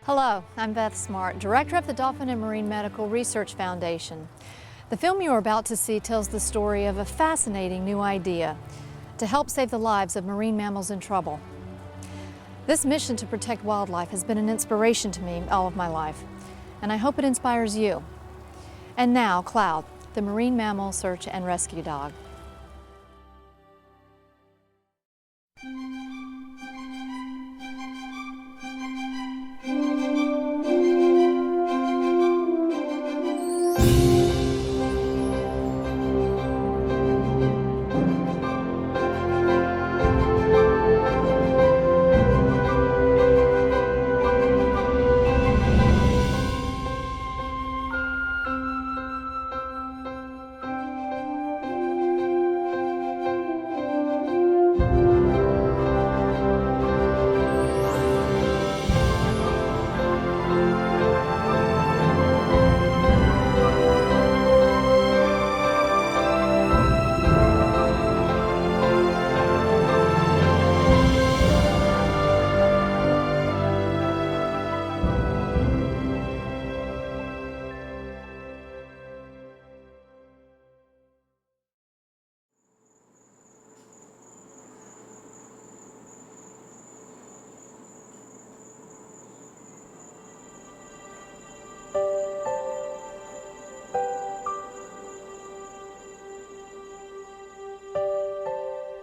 Hello, I'm Beth Smart, Director of the Dolphin and Marine Medical Research Foundation. The film you are about to see tells the story of a fascinating new idea to help save the lives of marine mammals in trouble. This mission to protect wildlife has been an inspiration to me all of my life, and I hope it inspires you. And now, Cloud, the marine mammal search and rescue dog.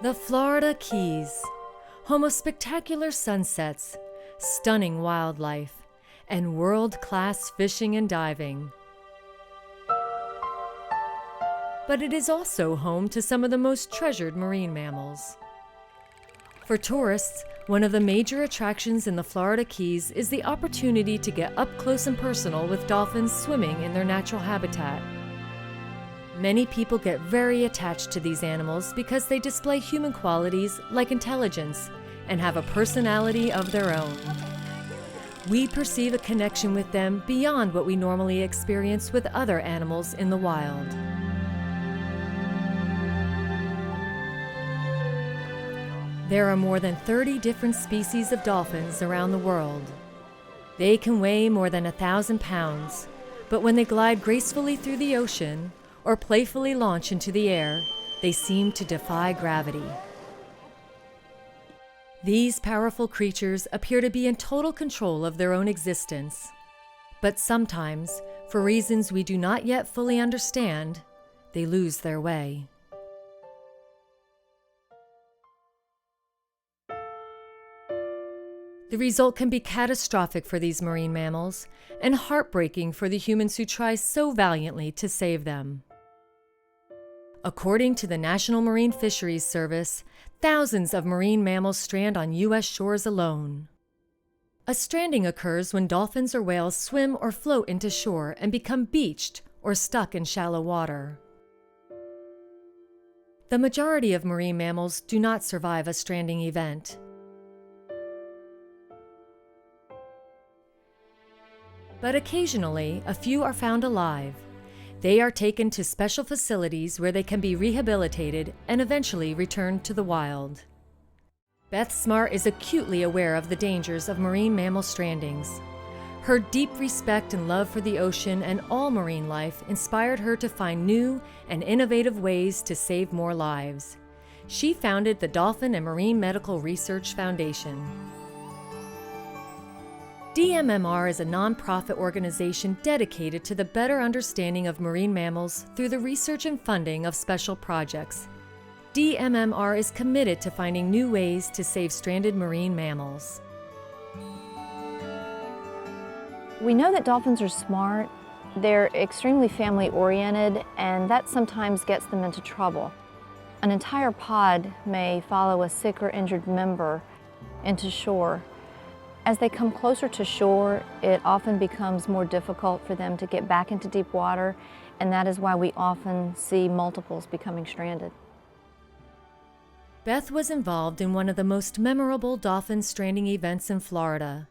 The Florida Keys, home of spectacular sunsets, stunning wildlife, and world-class fishing and diving. But it is also home to some of the most treasured marine mammals. For tourists, one of the major attractions in the Florida Keys is the opportunity to get up close and personal with dolphins swimming in their natural habitat. Many people get very attached to these animals because they display human qualities like intelligence and have a personality of their own. We perceive a connection with them beyond what we normally experience with other animals in the wild. There are more than 30 different species of dolphins around the world. They can weigh more than 1,000 pounds, but when they glide gracefully through the ocean, or playfully launch into the air, they seem to defy gravity. These powerful creatures appear to be in total control of their own existence. But sometimes, for reasons we do not yet fully understand, they lose their way. The result can be catastrophic for these marine mammals and heartbreaking for the humans who try so valiantly to save them. According to the National Marine Fisheries Service, thousands of marine mammals strand on U.S. shores alone. A stranding occurs when dolphins or whales swim or float into shore and become beached or stuck in shallow water. The majority of marine mammals do not survive a stranding event. But occasionally, a few are found alive. They are taken to special facilities where they can be rehabilitated and eventually returned to the wild. Beth Smart is acutely aware of the dangers of marine mammal strandings. Her deep respect and love for the ocean and all marine life inspired her to find new and innovative ways to save more lives. She founded the Dolphin and Marine Medical Research Foundation. DMMR is a nonprofit organization dedicated to the better understanding of marine mammals through the research and funding of special projects. DMMR is committed to finding new ways to save stranded marine mammals. We know that dolphins are smart, they're extremely family-oriented, and that sometimes gets them into trouble. An entire pod may follow a sick or injured member into shore. As they come closer to shore, it often becomes more difficult for them to get back into deep water, and that is why we often see multiples becoming stranded. Beth was involved in one of the most memorable dolphin stranding events in Florida.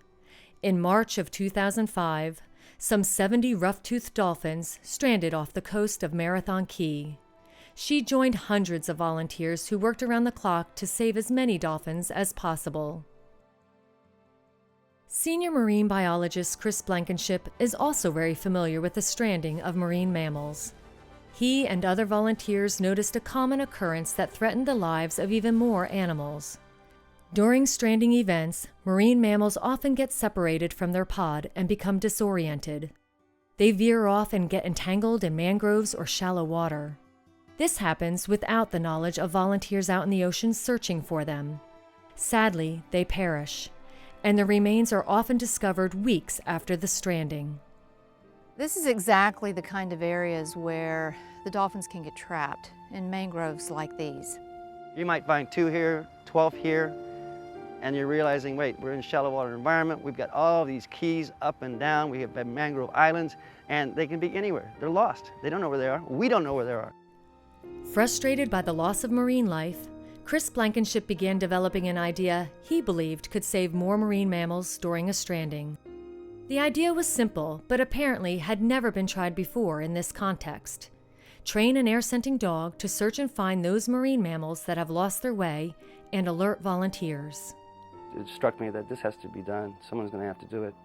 In March of 2005, some 70 rough-toothed dolphins stranded off the coast of Marathon Key. She joined hundreds of volunteers who worked around the clock to save as many dolphins as possible. Senior marine biologist Chris Blankenship is also very familiar with the stranding of marine mammals. He and other volunteers noticed a common occurrence that threatened the lives of even more animals. During stranding events, marine mammals often get separated from their pod and become disoriented. They veer off and get entangled in mangroves or shallow water. This happens without the knowledge of volunteers out in the ocean searching for them. Sadly, they perish, and their remains are often discovered weeks after the stranding. This is exactly the kind of areas where the dolphins can get trapped, in mangroves like these. You might find 2 here, 12 here, and you're realizing, wait, we're in a shallow water environment, we've got all these keys up and down, we have mangrove islands, and they can be anywhere. They're lost. They don't know where they are. We don't know where they are. Frustrated by the loss of marine life, Chris Blankenship began developing an idea he believed could save more marine mammals during a stranding. The idea was simple, but apparently had never been tried before in this context. Train an air-scenting dog to search and find those marine mammals that have lost their way and alert volunteers. It struck me that this has to be done. Someone's going to have to do it.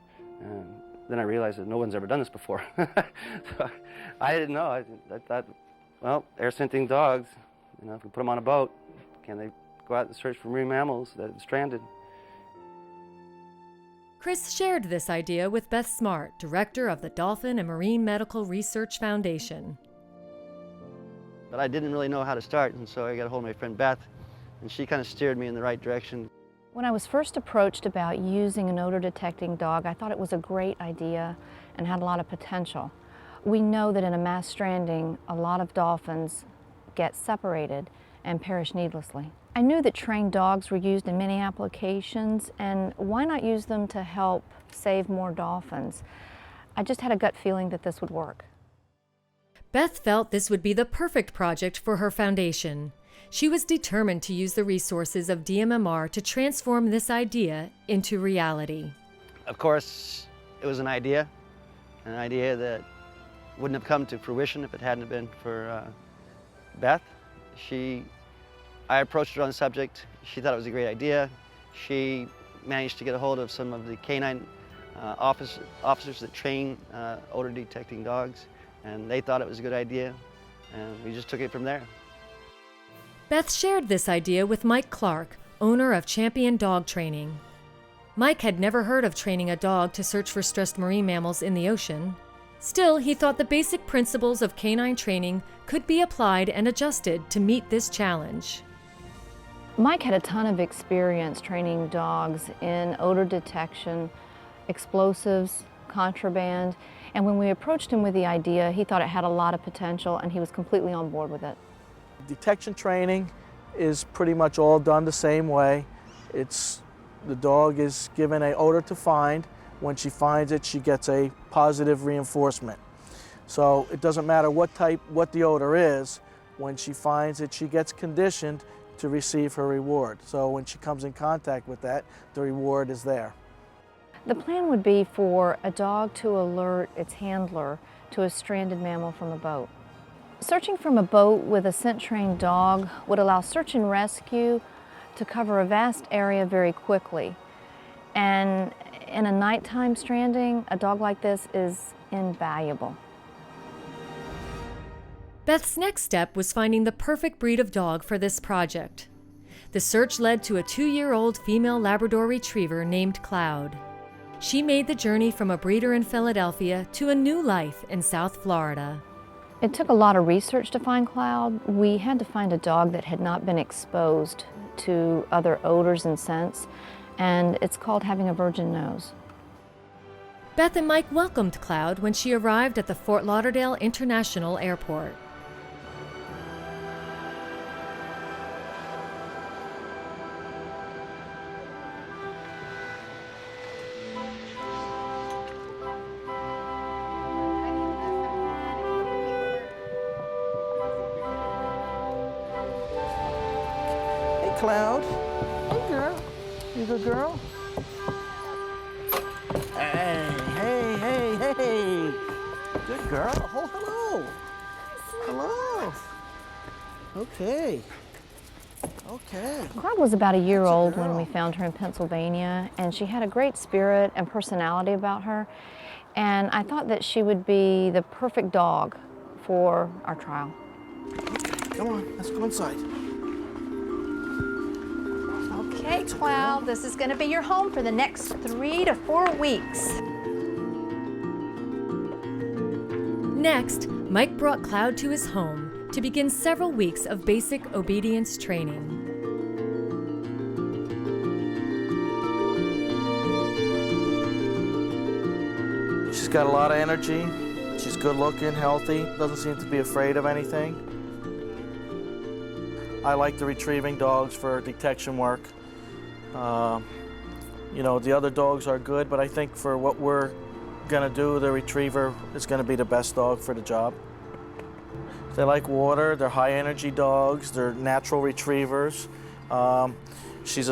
And then I realized that no one's ever done this before. So I didn't know. I thought, well, air-scenting dogs, you know, if we put them on a boat, can they go out and search for marine mammals that have stranded? Chris shared this idea with Beth Smart, director of the Dolphin and Marine Medical Research Foundation. But I didn't really know how to start, and so I got a hold of my friend Beth, and she kind of steered me in the right direction. When I was first approached about using an odor detecting dog, I thought it was a great idea and had a lot of potential. We know that in a mass stranding, a lot of dolphins get separated and perish needlessly. I knew that trained dogs were used in many applications, and why not use them to help save more dolphins? I just had a gut feeling that this would work. Beth felt this would be the perfect project for her foundation. She was determined to use the resources of DMMR to transform this idea into reality. Of course, it was an idea that wouldn't have come to fruition if it hadn't been for Beth. I approached her on the subject. She thought it was a great idea. She managed to get a hold of some of the canine officers that train odor detecting dogs, and they thought it was a good idea, and we just took it from there. Beth shared this idea with Mike Clark, owner of Champion Dog Training. Mike had never heard of training a dog to search for stressed marine mammals in the ocean. Still, he thought the basic principles of canine training could be applied and adjusted to meet this challenge. Mike had a ton of experience training dogs in odor detection, explosives, contraband, and when we approached him with the idea, he thought it had a lot of potential and he was completely on board with it. Detection training is pretty much all done the same way. The dog is given an odor to find. When she finds it, she gets a positive reinforcement. So it doesn't matter what the odor is. When she finds it, she gets conditioned to receive her reward. So when she comes in contact with that, the reward is there. The plan would be for a dog to alert its handler to a stranded mammal from a boat. Searching from a boat with a scent-trained dog would allow search and rescue to cover a vast area very quickly. And in a nighttime stranding, a dog like this is invaluable. Beth's next step was finding the perfect breed of dog for this project. The search led to a 2-year-old female Labrador Retriever named Cloud. She made the journey from a breeder in Philadelphia to a new life in South Florida. It took a lot of research to find Cloud. We had to find a dog that had not been exposed to other odors and scents, and it's called having a virgin nose. Beth and Mike welcomed Cloud when she arrived at the Fort Lauderdale International Airport. Cloud. Hey, girl. You a good girl? Hey. Good girl. Oh, hello. Hello. Okay. Okay. Cloud was about a year That's a old when girl. we found her in Pennsylvania, and she had a great spirit and personality about her. And I thought that she would be the perfect dog for our trial. Come on, let's go inside. Okay, Cloud, this is going to be your home for the next 3 to 4 weeks. Next, Mike brought Cloud to his home to begin several weeks of basic obedience training. She's got a lot of energy. She's good looking, healthy, doesn't seem to be afraid of anything. I like the retrieving dogs for detection work. You know, the other dogs are good, but I think for what we're gonna do, the retriever is gonna be the best dog for the job. They like water, they're high energy dogs, they're natural retrievers. She's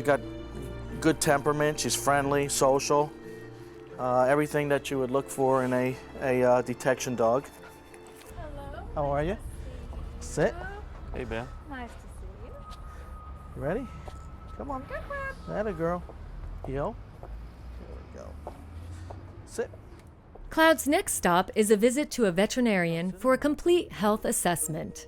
got good temperament, she's friendly, social. Everything that you would look for in a detection dog. Hello. How are you? Sit. Hey, Ben. Nice to see you. You ready? Come on. That a girl. Heel. There we go. Sit. Cloud's next stop is a visit to a veterinarian for a complete health assessment.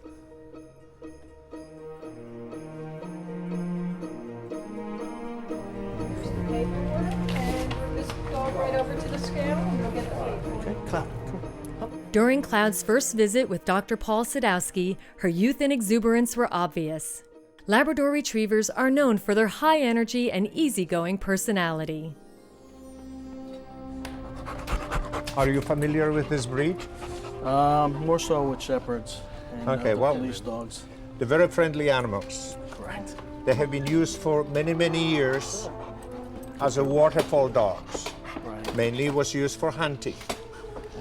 Okay, Cloud. Come on. During Cloud's first visit with Dr. Paul Sadowski, her youth and exuberance were obvious. Labrador Retrievers are known for their high energy and easygoing personality. Are you familiar with this breed? More so with shepherds and Okay, the well- police dogs. They're very friendly animals. Correct. They have been used for many, many years as a waterfall dogs. Right. Mainly was used for hunting.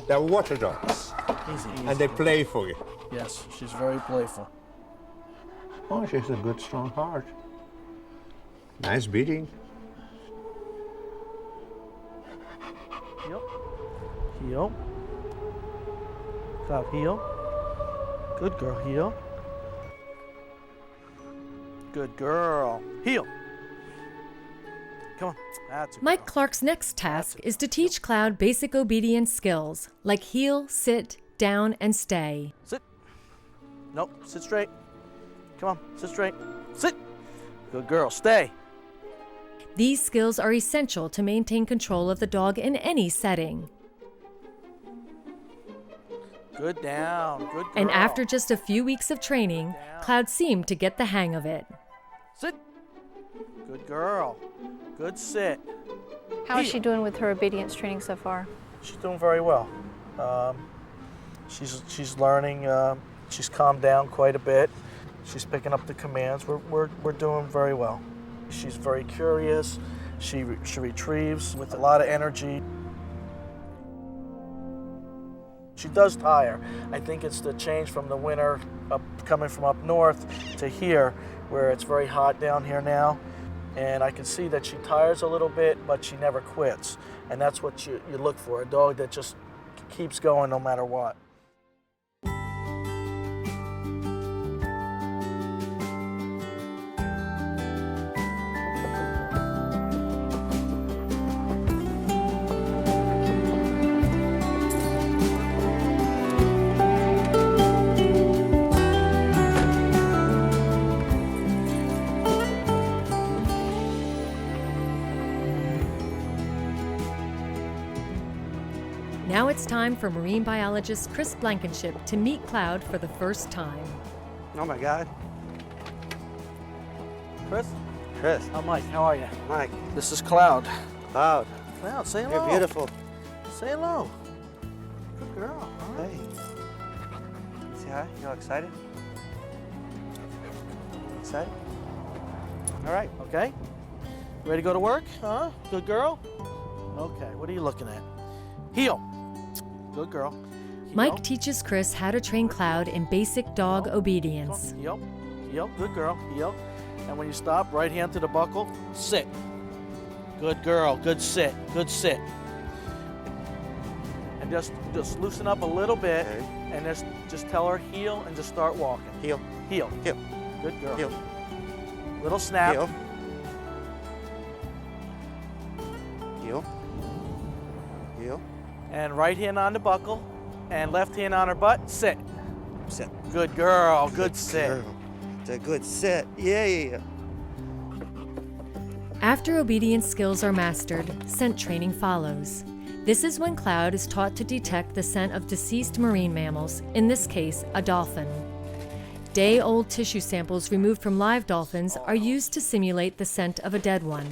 They're water dogs, Easy, easy. and they play for you. Yes, she's very playful. Oh, she has a good, strong heart. Nice beating. Heel. Heel. Cloud, heel. Good girl, heel. Good girl. Heel. Come on. That's a Mike girl. Clark's next task is to teach Cloud basic obedience skills like heel, sit, down, and stay. Sit. Nope, sit straight. Come on, sit straight. Sit. Good girl, stay. These skills are essential to maintain control of the dog in any setting. Good down, good girl. And after just a few weeks of training, Cloud seemed to get the hang of it. Sit. Good girl. Good sit. How is she doing with her obedience training so far? She's doing very well. She's learning. She's calmed down quite a bit. She's picking up the commands. We're doing very well. She's very curious. She retrieves with a lot of energy. She does tire. I think it's the change from the winter coming from up north to here, where it's very hot down here now. And I can see that she tires a little bit, but she never quits. And that's what you look for, a dog that just keeps going no matter what. Now it's time for marine biologist Chris Blankenship to meet Cloud for the first time. Oh my God. Chris? Chris. I'm Mike. How are you? Mike. This is Cloud. Cloud. Cloud, say hello. You're beautiful. Say hello. Good girl. All right. Hey. You say hi? You all excited? Excited? All right. Okay. Ready to go to work? Huh? Good girl? Okay, what are you looking at? Heel. Good girl. Heel. Mike teaches Chris how to train Cloud in basic dog obedience. Heel. Heel. Good girl. Heel. And when you stop, right hand to the buckle. Sit. Good girl. Good sit. Good sit. And just loosen up a little bit, Okay. and just tell her heel and just start walking. Heel. Heel. Heel. Good girl. Heel. Little snap. Heel. Heel. Heel. And right hand on the buckle, and left hand on her butt. Sit. Sit. Good girl. Good sit. Girl. It's a good sit. Yeah. After obedience skills are mastered, scent training follows. This is when Cloud is taught to detect the scent of deceased marine mammals, in this case, a dolphin. Day-old tissue samples removed from live dolphins are used to simulate the scent of a dead one.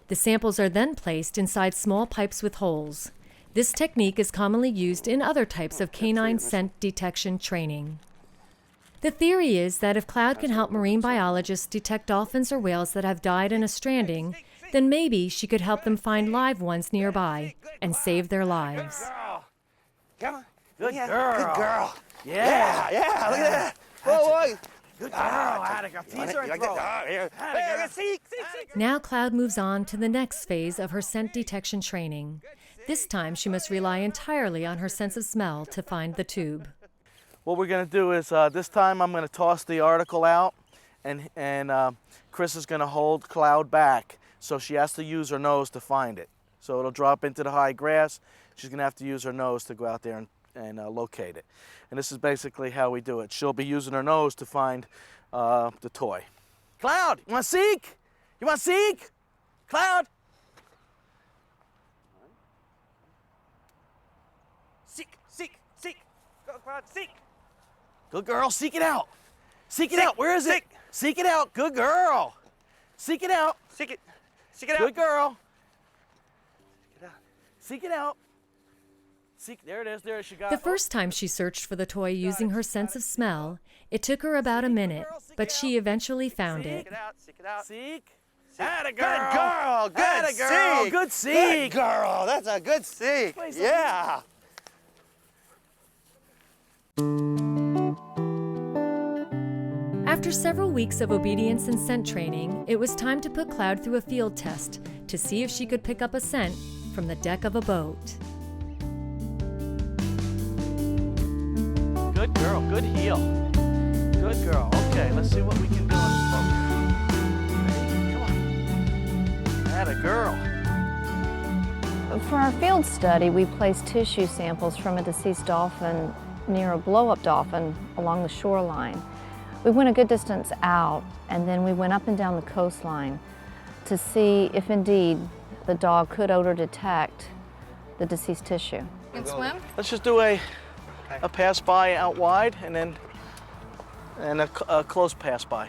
The samples are then placed inside small pipes with holes. This technique is commonly used in other types of canine scent detection training. The theory is that if Cloud can help marine biologists detect dolphins or whales that have died in a stranding, then maybe she could help them find live ones nearby and save their lives. Come on. Good Yeah. girl. Good girl. Yeah. Yeah. Look at that. Whoa, whoa. Good girl. Attica. Tease her and throw her. Hey, seek. Now Cloud moves on to the next phase of her scent detection training. This time she must rely entirely on her sense of smell to find the tube. What we're going to do is this time I'm going to toss the article out, and Chris is going to hold Cloud back, so she has to use her nose to find it. So it'll drop into the high grass. She's going to have to use her nose to go out there and locate it. And this is basically how we do it. She'll be using her nose to find the toy. Cloud, you want to seek? You want to seek? Cloud? Seek, seek, seek. Go, Cloud, seek. Good girl, seek it out. Seek it out. Where is it? Seek it out. Good girl. Seek it out. Seek it. Seek it out. Good girl. Seek it out. Seek it out. Seek. There it is. There she got The it. first time she searched for the toy using her sense of smell, it took her about a minute, but she eventually found it. Seek it out. Seek it out. Seek. Atta Good girl. girl. Good Atta girl. seek. Good seek. Good girl. That's a good seek. Place Yeah. After several weeks of obedience and scent training, it was time to put Cloud through a field test to see if she could pick up a scent from the deck of a boat. Good girl. Good heel. Good girl. Okay, let's see what we can do on this boat. Ready? Come on. Atta girl. For our field study, we placed tissue samples from a deceased dolphin near a blow-up dolphin along the shoreline. We went a good distance out, and then we went up and down the coastline to see if indeed the dog could odor detect the deceased tissue. You can swim? Let's just do a pass by out wide, and then a close pass by,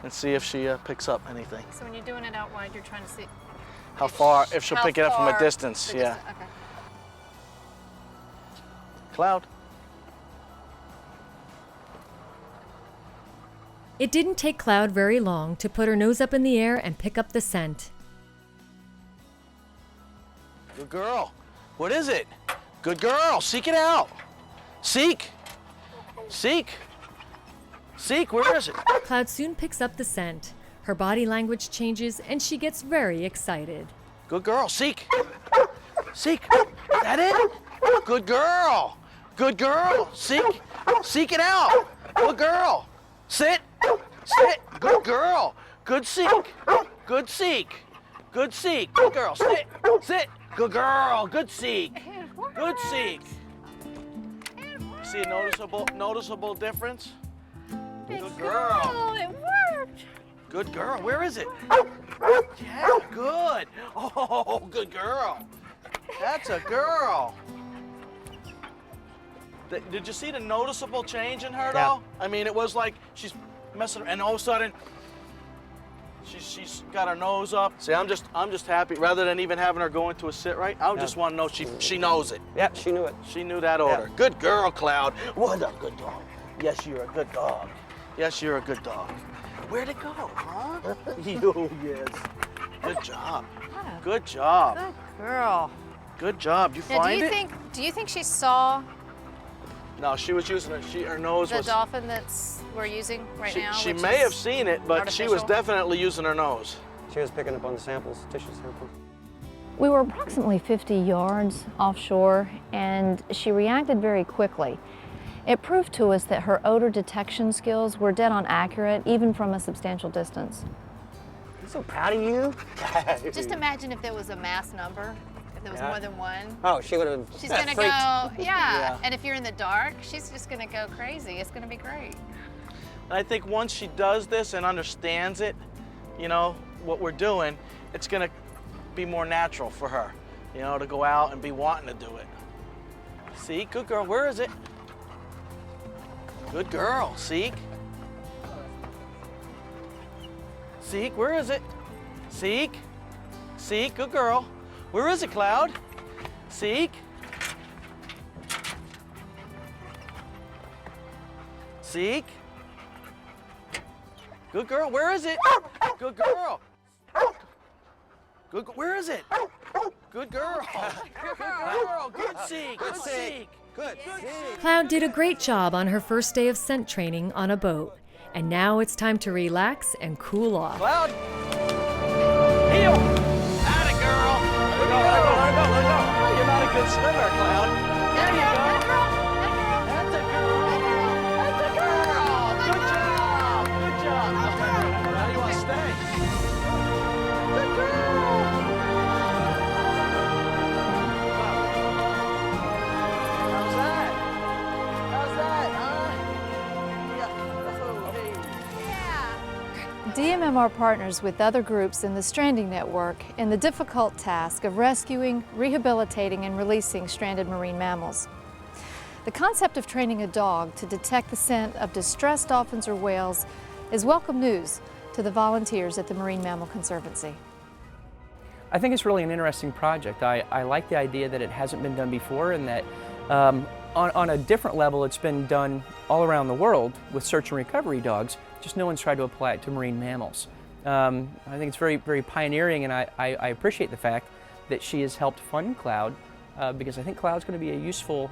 and see if she picks up anything. So when you're doing it out wide, you're trying to see How far? If she'll how pick it up from a far distance. the Yeah. distance- Okay. Cloud. It didn't take Cloud very long to put her nose up in the air and pick up the scent. Good girl. What is it? Good girl. Seek it out. Seek. Seek. Seek. Where is it? Cloud soon picks up the scent. Her body language changes and she gets very excited. Good girl. Seek. Seek. Is that it? Good girl. Good girl. Seek. Seek it out. Good girl. Sit. Sit. Good girl. Good seek. Good seek. Good seek. Good girl. Sit. Sit. Good girl. Good seek. Good seek. See a noticeable difference? Good girl. Oh, it worked. Good girl. Where is it? Yeah, good. Oh, good girl. That's a girl. Did you see the noticeable change in her, though? I mean, it was like she's messing, and all of a sudden, she's got her nose up. See, I'm just happy. Rather than even having her go into a sit right, I just want to know she knows it. Yep, she knew it. She knew that order. Good girl, Cloud. What a good dog. Yes, you're a good dog. Yes, you're a good dog. Where'd it go, huh? You, yes. Good job. Good job. Good girl. Good job. You Now, find it? do you think she saw No, she was using her nose the was. dolphin we're using right now? She which may is have seen it, but she was artificial? definitely using her nose. She was picking up on the samples, tissue samples. We were approximately 50 yards offshore, and she reacted very quickly. It proved to us that her odor detection skills were dead on accurate, even from a substantial distance. I'm so proud of you. Just imagine if there was a mass number, if there was more than one. Oh, she would have. She's gonna go, yeah. And if you're in the dark, she's just gonna go crazy. It's gonna be great. And I think once she does this and understands it, you know, what we're doing, it's gonna be more natural for her, you know, to go out and be wanting to do it. See, good girl, where is it? Good girl, Seek. Seek, where is it? Seek, Seek, good girl. Where is it, Cloud? Seek. Seek. Good girl, where is it? Good girl. Good, where is it? Good girl. Good girl. Good Seek. Good Seek. Good. Cloud did a great job on her first day of scent training on a boat. And now it's time to relax and cool off. Cloud. Heel. Atta girl. Let go. Let go. You're not a good swimmer, Cloud. There you go. That's a girl. That's a girl. Good job. Good job. Now you want to stay. Good girl. How's that? How's that, huh? Yeah. Oh, hey. DMMR partners with other groups in the Stranding Network in the difficult task of rescuing, rehabilitating, and releasing stranded marine mammals. The concept of training a dog to detect the scent of distressed dolphins or whales is welcome news to the volunteers at the Marine Mammal Conservancy. I think it's really an interesting project. I like the idea that it hasn't been done before, and that on a different level it's been done all around the world with search and recovery dogs, just no one's tried to apply it to marine mammals. I think it's very, very pioneering, and I appreciate the fact that she has helped fund Cloud, because I think Cloud's going to be a useful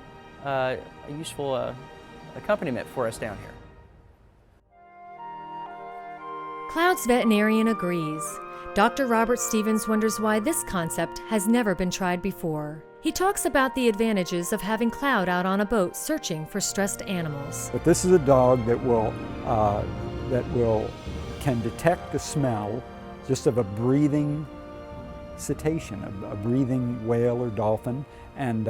accompaniment for us down here. Cloud's veterinarian agrees. Dr. Robert Stevens wonders why this concept has never been tried before. He talks about the advantages of having Cloud out on a boat searching for stressed animals. But this is a dog that can detect the smell just of a breathing cetacean, a breathing whale or dolphin, and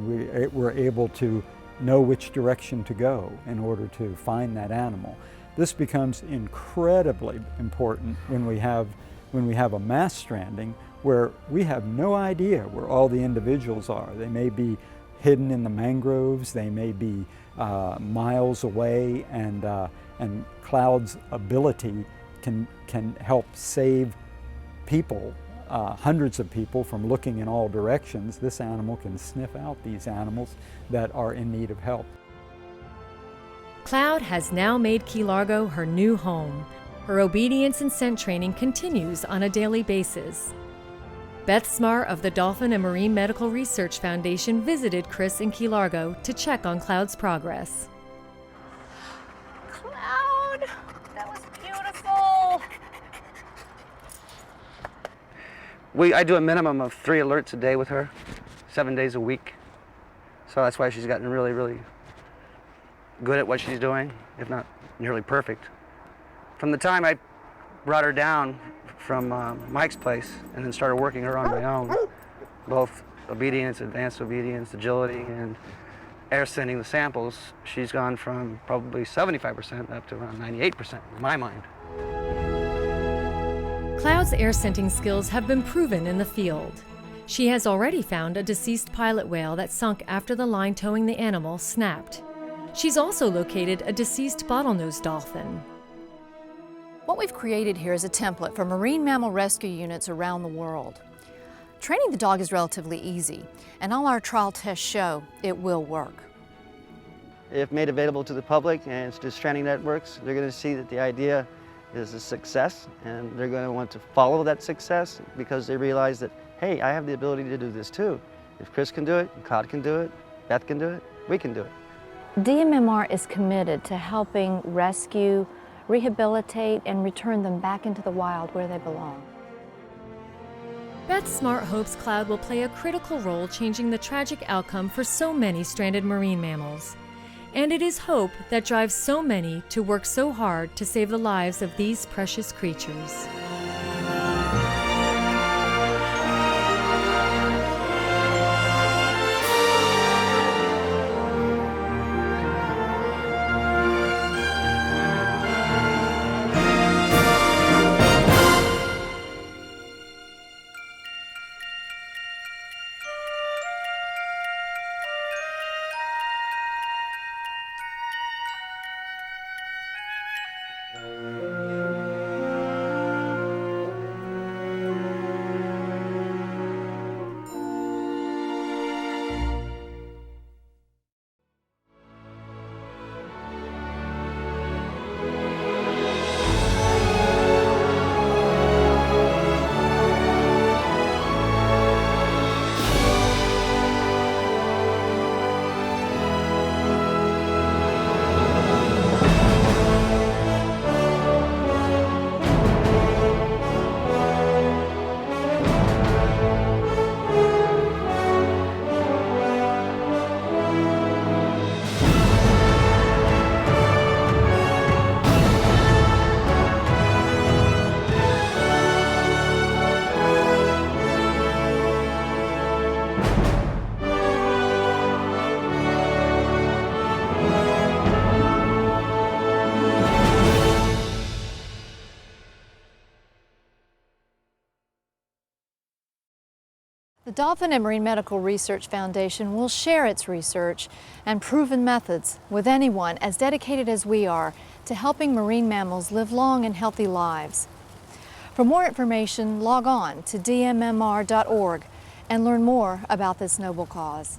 we're able to know which direction to go in order to find that animal. This becomes incredibly important when we have a mass stranding where we have no idea where all the individuals are. They may be hidden in the mangroves, they may be miles away, and Cloud's ability can help save people, hundreds of people, from looking in all directions. This animal can sniff out these animals that are in need of help. Cloud has now made Key Largo her new home. Her obedience and scent training continues on a daily basis. Beth Smart of the Dolphin and Marine Medical Research Foundation visited Chris in Key Largo to check on Cloud's progress. Cloud, that was beautiful. I do a minimum of 3 alerts a day with her, 7 days a week. So that's why she's gotten really, really good at what she's doing, if not nearly perfect. From the time I brought her down from Mike's place and then started working her on my own, both obedience, advanced obedience, agility, and air sending the samples, she's gone from probably 75% up to around 98% in my mind. Cloud's air scenting skills have been proven in the field. She has already found a deceased pilot whale that sunk after the line towing the animal snapped. She's also located a deceased bottlenose dolphin. What we've created here is a template for marine mammal rescue units around the world. Training the dog is relatively easy, and all our trial tests show it will work. If made available to the public and to stranding networks, they're going to see that the idea is a success, and they're going to want to follow that success because they realize that, hey, I have the ability to do this too. If Chris can do it, Cloud can do it, Beth can do it, we can do it. DMMR is committed to helping rescue, rehabilitate, and return them back into the wild where they belong. Beth Smart hopes Cloud will play a critical role changing the tragic outcome for so many stranded marine mammals. And it is hope that drives so many to work so hard to save the lives of these precious creatures. The Dolphin and Marine Medical Research Foundation will share its research and proven methods with anyone as dedicated as we are to helping marine mammals live long and healthy lives. For more information, log on to dmmr.org and learn more about this noble cause.